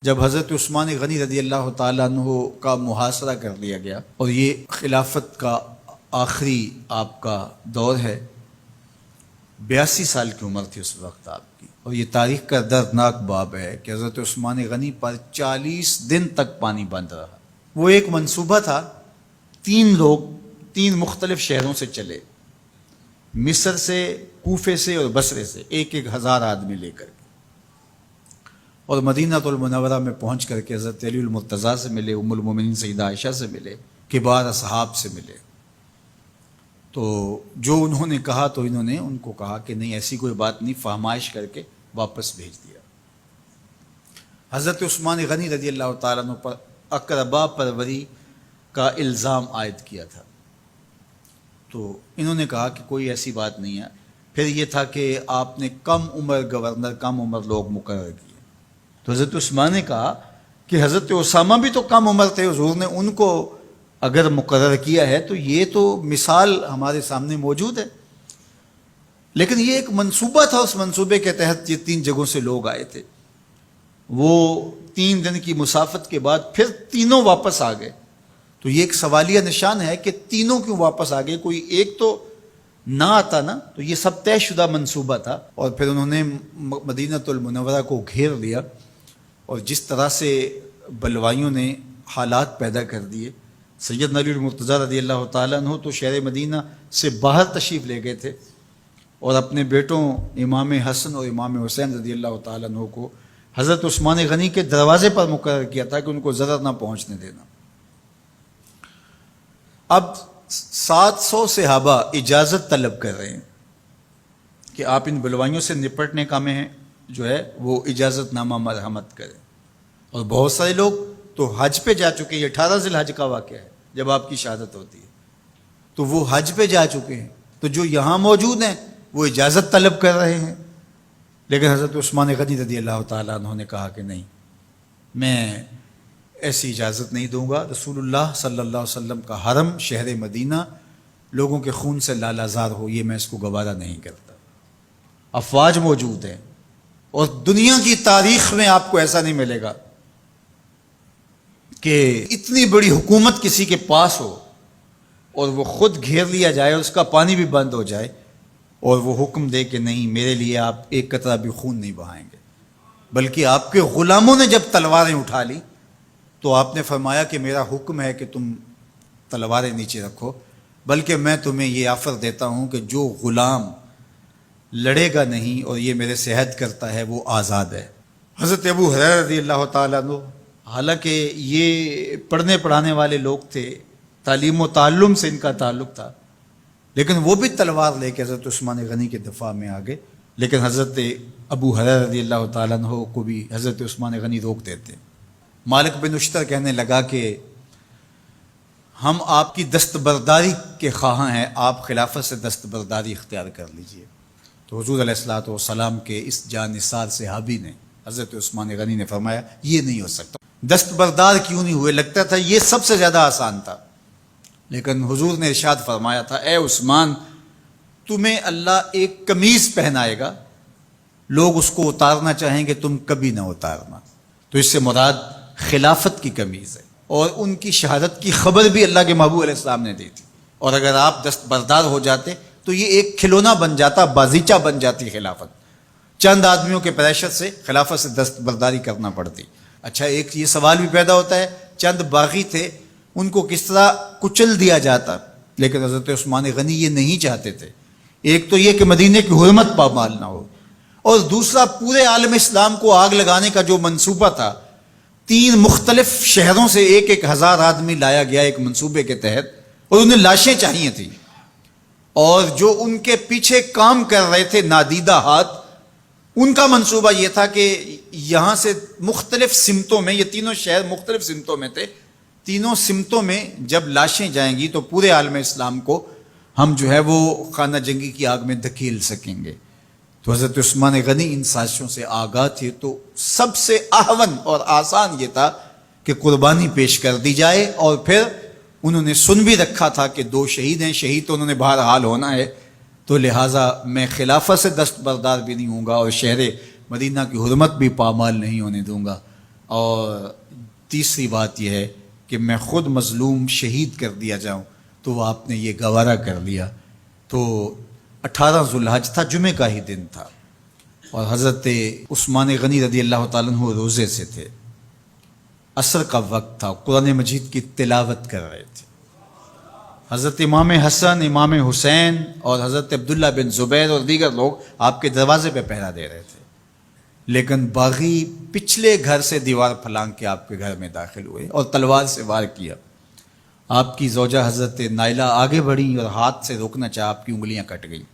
جب حضرت عثمان غنی رضی اللہ تعالیٰ عنہ کا محاصرہ کر لیا گیا اور یہ خلافت کا آخری آپ کا دور ہے، 82 سال کی عمر تھی اس وقت آپ کی، اور یہ تاریخ کا دردناک باب ہے کہ حضرت عثمان غنی پر 40 دن تک پانی بند رہا۔ وہ ایک منصوبہ تھا، 3 لوگ 3 مختلف شہروں سے چلے، مصر سے، کوفے سے اور بصرے سے، 1,000 آدمی لے کر کے، اور مدینہ المنورہ میں پہنچ کر کے حضرت علی المرتضیٰ سے ملے، ام المومنین سیدہ عائشہ سے ملے، کبار اصحاب سے ملے۔ تو جو انہوں نے کہا تو انہوں نے ان کو کہا کہ نہیں، ایسی کوئی بات نہیں، فہمائش کر کے واپس بھیج دیا۔ حضرت عثمان غنی رضی اللہ تعالیٰ عنہ پر اقربا پروری کا الزام عائد کیا تھا، تو انہوں نے کہا کہ کوئی ایسی بات نہیں ہے۔ پھر یہ تھا کہ آپ نے کم عمر گورنر، کم عمر لوگ مقرر کیے، تو حضرت عثمان نے کہا کہ حضرت اسامہ بھی تو کم عمر تھے، حضور نے ان کو اگر مقرر کیا ہے تو یہ تو مثال ہمارے سامنے موجود ہے۔ لیکن یہ ایک منصوبہ تھا، اس منصوبے کے تحت یہ 3 جگہوں سے لوگ آئے تھے۔ وہ 3 دن کی مسافت کے بعد پھر تینوں واپس آ گئے، تو یہ ایک سوالیہ نشان ہے کہ تینوں کیوں واپس آ گئے، کوئی ایک تو نہ آتا نا۔ تو یہ سب طے شدہ منصوبہ تھا، اور پھر انہوں نے مدینہ المنورہ کو گھیر لیا، اور جس طرح سے بلوائیوں نے حالات پیدا کر دیے۔ سیدنا علی المرتضیٰ رضی اللہ تعالیٰ عنہ تو شہر مدینہ سے باہر تشریف لے گئے تھے، اور اپنے بیٹوں امام حسن اور امام حسین رضی اللہ تعالیٰ عنہ کو حضرت عثمان غنی کے دروازے پر مقرر کیا تھا کہ ان کو ضرر نہ پہنچنے دینا۔ اب 700 صحابہ اجازت طلب کر رہے ہیں کہ آپ ان بلوائیوں سے نپٹنے کا میں جو ہے وہ اجازت نامہ مرحمت کریں، اور بہت سارے لوگ تو حج پہ جا چکے ہیں۔ یہ 18 ذی الحج کا واقعہ ہے جب آپ کی شہادت ہوتی ہے، تو وہ حج پہ جا چکے ہیں، تو جو یہاں موجود ہیں وہ اجازت طلب کر رہے ہیں۔ لیکن حضرت عثمان غنی رضی اللہ تعالیٰ عنہ نے کہا کہ نہیں، میں ایسی اجازت نہیں دوں گا۔ رسول اللہ صلی اللہ علیہ وسلم کا حرم شہر مدینہ لوگوں کے خون سے لالازار ہو، یہ میں اس کو گوارا نہیں کرتا۔ افواج موجود ہیں، اور دنیا کی تاریخ میں آپ کو ایسا نہیں ملے گا کہ اتنی بڑی حکومت کسی کے پاس ہو اور وہ خود گھیر لیا جائے، اس کا پانی بھی بند ہو جائے، اور وہ حکم دے کہ نہیں، میرے لیے آپ ایک قطرہ بھی خون نہیں بہائیں گے۔ بلکہ آپ کے غلاموں نے جب تلواریں اٹھا لی تو آپ نے فرمایا کہ میرا حکم ہے کہ تم تلواریں نیچے رکھو، بلکہ میں تمہیں یہ آفر دیتا ہوں کہ جو غلام لڑے گا نہیں اور یہ میرے سے عہد کرتا ہے وہ آزاد ہے۔ حضرت ابو ہریرہ رضی اللہ تعالیٰ عنہ، حالانکہ یہ پڑھنے پڑھانے والے لوگ تھے، تعلیم و تعلم سے ان کا تعلق تھا، لیکن وہ بھی تلوار لے کے حضرت عثمان غنی کے دفاع میں آ گئے۔ لیکن حضرت ابو ہریرہ رضی اللہ تعالیٰ عنہ کو بھی حضرت عثمان غنی روک دیتے۔ مالک بن اشتر کہنے لگا کہ ہم آپ کی دستبرداری کے خواہاں ہیں، آپ خلافت سے دستبرداری اختیار کر لیجئے۔ تو حضور علیہ الصلوۃ والسلام کے اس جانثار صحابی نے، حضرت عثمان غنی نے فرمایا یہ نہیں ہو سکتا۔ دستبردار کیوں نہیں ہوئے؟ لگتا تھا یہ سب سے زیادہ آسان تھا، لیکن حضور نے ارشاد فرمایا تھا، اے عثمان، تمہیں اللہ ایک قمیض پہنائے گا، لوگ اس کو اتارنا چاہیں گے، تم کبھی نہ اتارنا۔ تو اس سے مراد خلافت کی قمیض ہے، اور ان کی شہادت کی خبر بھی اللہ کے محبوب علیہ السلام نے دی تھی، اور اگر آپ دستبردار ہو جاتے تو یہ ایک کھلونا بن جاتا، بازیچہ بن جاتی خلافت۔ چند آدمیوں کے پریشر سے خلافت سے دستبرداری کرنا پڑتی۔ اچھا، ایک یہ سوال بھی پیدا ہوتا ہے، چند باغی تھے، ان کو کس طرح کچل دیا جاتا؟ لیکن حضرت عثمان غنی یہ نہیں چاہتے تھے۔ ایک تو یہ کہ مدینے کی حرمت پامال نہ ہو، اور دوسرا پورے عالم اسلام کو آگ لگانے کا جو منصوبہ تھا، 3 مختلف شہروں سے 1,000 آدمی لایا گیا ایک منصوبے کے تحت، اور انہیں لاشیں چاہیے تھیں، اور جو ان کے پیچھے کام کر رہے تھے نادیدہ ہاتھ، ان کا منصوبہ یہ تھا کہ یہاں سے مختلف سمتوں میں، یہ تینوں شہر مختلف سمتوں میں تھے، تینوں سمتوں میں جب لاشیں جائیں گی تو پورے عالم اسلام کو ہم جو ہے وہ خانہ جنگی کی آگ میں دھکیل سکیں گے۔ تو حضرت عثمان غنی ان سازشوں سے آگاہ تھے، تو سب سے اہون اور آسان یہ تھا کہ قربانی پیش کر دی جائے، اور پھر انہوں نے سن بھی رکھا تھا کہ 2 شہید ہیں، شہید تو انہوں نے بہرحال ہونا ہے، تو لہٰذا میں خلافت سے دستبردار بھی نہیں ہوں گا، اور شہر مدینہ کی حرمت بھی پامال نہیں ہونے دوں گا۔ اور تیسری بات یہ ہے کہ میں خود مظلوم شہید کر دیا جاؤں، تو وہ آپ نے یہ گوارا کر لیا۔ تو 18 ذوالحج تھا، جمعے کا ہی دن تھا، اور حضرت عثمان غنی رضی اللہ تعالیٰ عنہ روزے سے تھے، عصر کا وقت تھا، قرآن مجید کی تلاوت کر رہے تھے۔ حضرت امام حسن، امام حسین اور حضرت عبداللہ بن زبیر اور دیگر لوگ آپ کے دروازے پہ پہرا دے رہے تھے، لیکن باغی پچھلے گھر سے دیوار پھلانگ کے آپ کے گھر میں داخل ہوئے اور تلوار سے وار کیا۔ آپ کی زوجہ حضرت نائلہ آگے بڑھی اور ہاتھ سے روکنا چاہا، آپ کی انگلیاں کٹ گئیں۔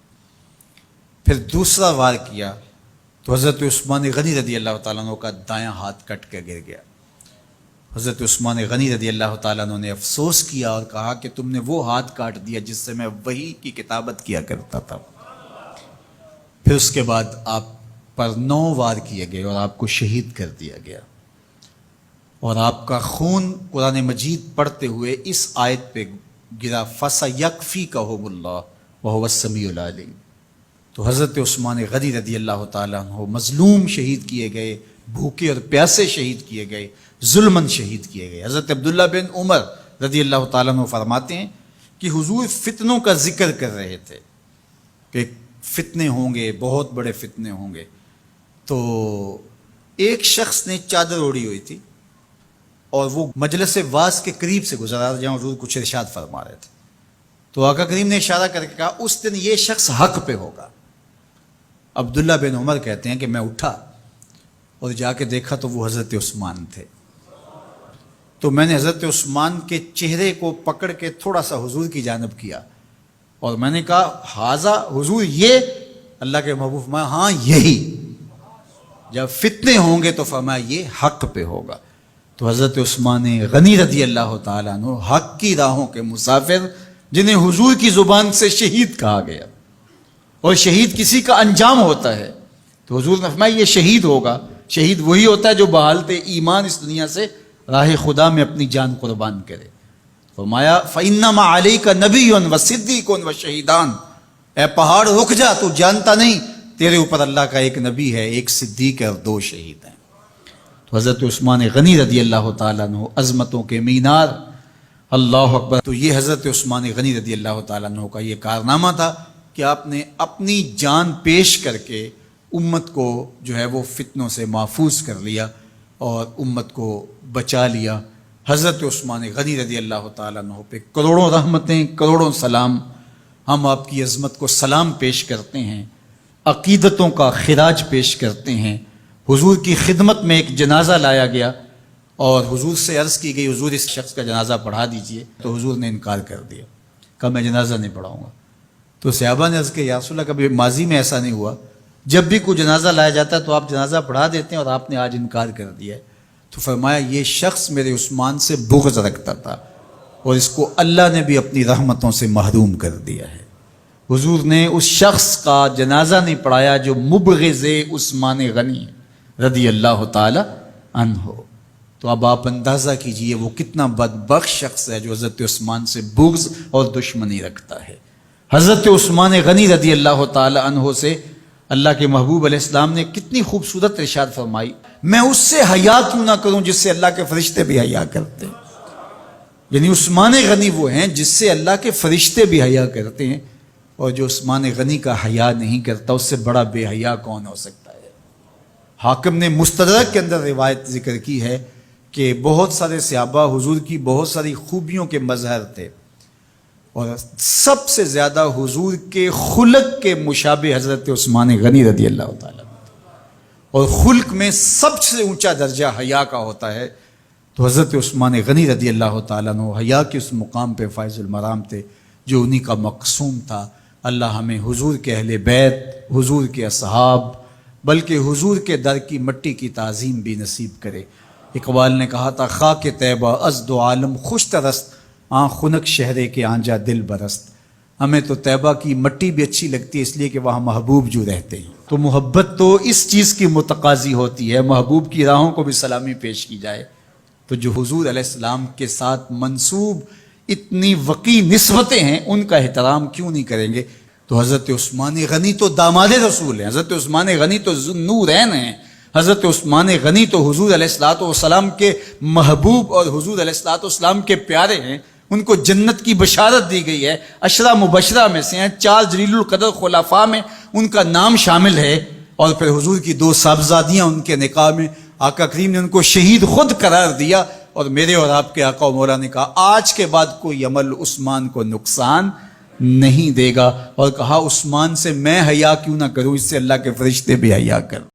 پھر دوسرا وار کیا تو حضرت عثمان غنی رضی اللہ تعالیٰ عنہ کا دایاں ہاتھ کٹ کے گر گیا۔ حضرت عثمان غنی رضی اللہ تعالیٰ عنہ نے افسوس کیا اور کہا کہ تم نے وہ ہاتھ کاٹ دیا جس سے میں وحی کی کتابت کیا کرتا تھا۔ پھر اس کے بعد آپ پر 9 وار کیے گئے اور آپ کو شہید کر دیا گیا، اور آپ کا خون قرآن مجید پڑھتے ہوئے اس آیت پہ گرا، فَسَيَكْفِيكَهُمُ اللَّهُ وَهُوَ السَّمِيعُ الْعَلِيمُ۔ تو حضرت عثمان غنی رضی اللہ تعالیٰ عنہ مظلوم شہید کیے گئے، بھوکے اور پیاسے شہید کیے گئے، ظلماً شہید کیے گئے۔ حضرت عبداللہ بن عمر رضی اللہ تعالیٰ عنہ فرماتے ہیں کہ حضور فتنوں کا ذکر کر رہے تھے کہ فتنے ہوں گے، بہت بڑے فتنے ہوں گے۔ تو ایک شخص نے چادر اوڑھی ہوئی تھی اور وہ مجلس واعظ کے قریب سے گزرا جہاں حضور کچھ ارشاد فرما رہے تھے، تو آقا کریم نے اشارہ کر کے کہا اس دن یہ شخص حق پہ ہوگا۔ عبداللہ بن عمر کہتے ہیں کہ میں اٹھا اور جا کے دیکھا تو وہ حضرت عثمان تھے۔ تو میں نے حضرت عثمان کے چہرے کو پکڑ کے تھوڑا سا حضور کی جانب کیا اور میں نے کہا حاذا، حضور یہ؟ اللہ کے محبوب فرمایا ہاں یہی، جب فتنے ہوں گے تو فرمایا یہ حق پہ ہوگا۔ تو حضرت عثمان غنی رضی اللہ تعالیٰ عنہ حق کی راہوں کے مسافر، جنہیں حضور کی زبان سے شہید کہا گیا، اور شہید کسی کا انجام ہوتا ہے، تو حضور نے فرمایا یہ شہید ہوگا۔ شہید وہی ہوتا ہے جو بحالت ایمان اس دنیا سے راہ خدا میں اپنی جان قربان کرے۔ فرمایا فَإِنَّمَا عَلَيْكَ نَبِيٌّ وَصِدِّيقٌ وَشَهِيدَانٌ، اے پہاڑ رک جا، تو جانتا نہیں تیرے اوپر اللہ کا ایک نبی ہے، ایک صدیق ہے اور 2 شہید ہیں۔ تو حضرت عثمان غنی رضی اللہ تعالیٰ عنہ عظمتوں کے مینار، اللہ اکبر۔ تو یہ حضرت عثمان غنی رضی اللہ تعالیٰ عنہ کا یہ کارنامہ تھا کہ آپ نے اپنی جان پیش کر کے امت کو جو ہے وہ فتنوں سے محفوظ کر لیا اور امت کو بچا لیا۔ حضرت عثمان غنی رضی اللہ تعالیٰ عنہ پہ کروڑوں رحمتیں، کروڑوں سلام۔ ہم آپ کی عظمت کو سلام پیش کرتے ہیں، عقیدتوں کا خراج پیش کرتے ہیں۔ حضور کی خدمت میں ایک جنازہ لایا گیا اور حضور سے عرض کی گئی حضور اس شخص کا جنازہ پڑھا دیجئے، تو حضور نے انکار کر دیا، کہا میں جنازہ نہیں پڑھاؤں گا۔ تو صحابہ نے عرض کیا یا رسول اللہ، کبھی ماضی میں ایسا نہیں ہوا، جب بھی کوئی جنازہ لایا جاتا ہے تو آپ جنازہ پڑھا دیتے ہیں اور آپ نے آج انکار کر دیا ہے۔ تو فرمایا یہ شخص میرے عثمان سے بغض رکھتا تھا اور اس کو اللہ نے بھی اپنی رحمتوں سے محروم کر دیا ہے۔ حضور نے اس شخص کا جنازہ نہیں پڑھایا جو مبغض عثمان غنی رضی اللہ تعالی عنہ۔ تو اب آپ اندازہ کیجئے وہ کتنا بدبخت شخص ہے جو حضرت عثمان سے بغض اور دشمنی رکھتا ہے۔ حضرت عثمان غنی رضی اللہ تعالی عنہ سے اللہ کے محبوب علیہ السلام نے کتنی خوبصورت ارشاد فرمائی، میں اس سے حیا کیوں نہ کروں جس سے اللہ کے فرشتے بھی حیا کرتے ہیں۔ یعنی عثمان غنی وہ ہیں جس سے اللہ کے فرشتے بھی حیا کرتے ہیں، اور جو عثمان غنی کا حیا نہیں کرتا اس سے بڑا بے حیا کون ہو سکتا ہے۔ حاکم نے مستدرک کے اندر روایت ذکر کی ہے کہ بہت سارے صحابہ حضور کی بہت ساری خوبیوں کے مظہر تھے، اور سب سے زیادہ حضور کے خلق کے مشابہ حضرت عثمان غنی رضی اللہ تعالیٰ، اور خلق میں سب سے اونچا درجہ حیا کا ہوتا ہے۔ تو حضرت عثمان غنی رضی اللہ تعالیٰ عنہ حیا کے اس مقام پہ فائز المرام تھے جو انہی کا مقصوم تھا۔ اللہ ہمیں حضور کے اہل بیت، حضور کے اصحاب، بلکہ حضور کے در کی مٹی کی تعظیم بھی نصیب کرے۔ اقبال نے کہا تھا خاک طیبہ از دو عالم خوش ترست، آن خنک شہرے کے آنجا دل برست۔ ہمیں تو طیبہ کی مٹی بھی اچھی لگتی ہے اس لیے کہ وہاں محبوب جو رہتے ہیں۔ تو محبت تو اس چیز کی متقاضی ہوتی ہے، محبوب کی راہوں کو بھی سلامی پیش کی جائے۔ تو جو حضور علیہ السلام کے ساتھ منسوب اتنی وقی نسبتیں ہیں ان کا احترام کیوں نہیں کریں گے؟ تو حضرت عثمان غنی تو داماد رسول ہیں، حضرت عثمان غنی تو ذو النورین ہیں، حضرت عثمان غنی تو حضور علیہ الصلوۃ والسلام کے محبوب اور حضور علیہ الصلوۃ والسلام کے پیارے ہیں، ان کو جنت کی بشارت دی گئی ہے، عشرہ مبشرہ میں سے ہیں، 4 جلیل القدر خلفاء میں ان کا نام شامل ہے، اور پھر حضور کی 2 صاحبزادیاں ان کے نکاح میں، آقا کریم نے ان کو شہید خود قرار دیا، اور میرے اور آپ کے آقا و مولا نے کہا آج کے بعد کوئی عمل عثمان کو نقصان نہیں دے گا، اور کہا عثمان سے میں حیا کیوں نہ کروں، اس سے اللہ کے فرشتے بھی حیا کر